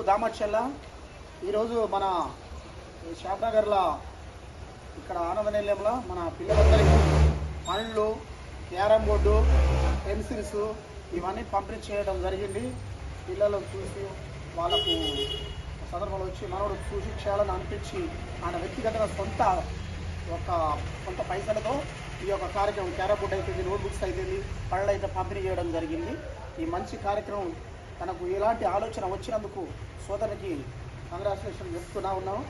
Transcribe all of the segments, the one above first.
దామర్చల్ల ఈరోజు మన షాద్నగర్లో ఇక్కడ ఆనంద నిలయంలో మన పిల్లలందరికీ పండ్లు, క్యారమ్ బోర్డు, పెన్సిల్స్ ఇవన్నీ పంపిణీ చేయడం జరిగింది. పిల్లలు చూసి వాళ్ళకు సందర్భంలో వచ్చి మనోడు చూసి చేయాలని అనిపించి ఆయన వ్యక్తిగతంగా కొంత పైసలతో ఈ యొక్క కార్యక్రమం క్యారమ్ బోర్డు అయిపోయింది, నోట్బుక్స్ అయిపోయింది, పళ్ళు అయితే పంపిణీ చేయడం జరిగింది. ఈ మంచి కార్యక్రమం తనకు ఎలాంటి ఆలోచన వచ్చినందుకు సోదరునికి కంగ్రాచులేషన్ చెప్తూనే ఉన్నాము.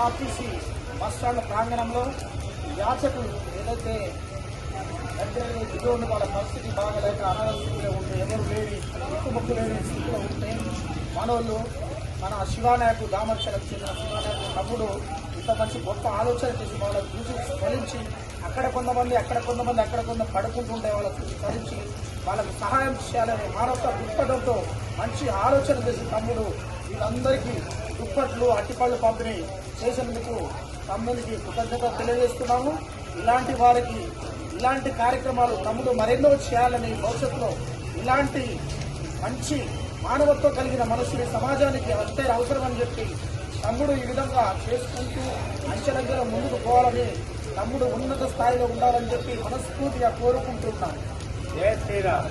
ఆర్టీసీ బస్ స్టాండ్ ప్రాంగణంలో యాచకులు ఏదైతే దిగువ ఉండి వాళ్ళ పరిస్థితి బాగాలేక అనారోగ్యంగా ఉంటే, ఎవరు లేని ముక్కు లేని స్థితిలో ఉంటే మనోళ్ళు మన శివానాయకు దామర్చలకు చెందిన శివానాయకు తమ్ముడు ఇంత మంచి గొప్ప ఆలోచన చేసి వాళ్ళకు చూసి స్మరించి అక్కడ కొంతమంది పడుకుంటుంటే వాళ్ళకు చూసి స్మరించి వాళ్ళకు సహాయం చేయాలనే మానవత దృక్పథంతో మంచి ఆలోచన చేసి తమ్ముడు వీళ్ళందరికీ దుప్పట్లు, అట్టిపళ్ళు పంపిణీ చేసేందుకు తమ్ముడికి కృతజ్ఞత తెలియజేస్తున్నాము. ఇలాంటి వారికి ఇలాంటి కార్యక్రమాలు తమ్ముడు మరెన్నో చేయాలని, భవిష్యత్తులో ఇలాంటి మంచి మానవత్వం కలిగిన మనుషులు సమాజానికి అంతే అవసరమని చెప్పి తమ్ముడు ఈ విధంగా చేసుకుంటూ అంచెలంచెల ముందుకు పోవాలని, తమ్ముడు ఉన్నత స్థాయిలో ఉండాలని చెప్పి మనస్ఫూర్తిగా కోరుకుంటున్నాను. జై శ్రీరామ్.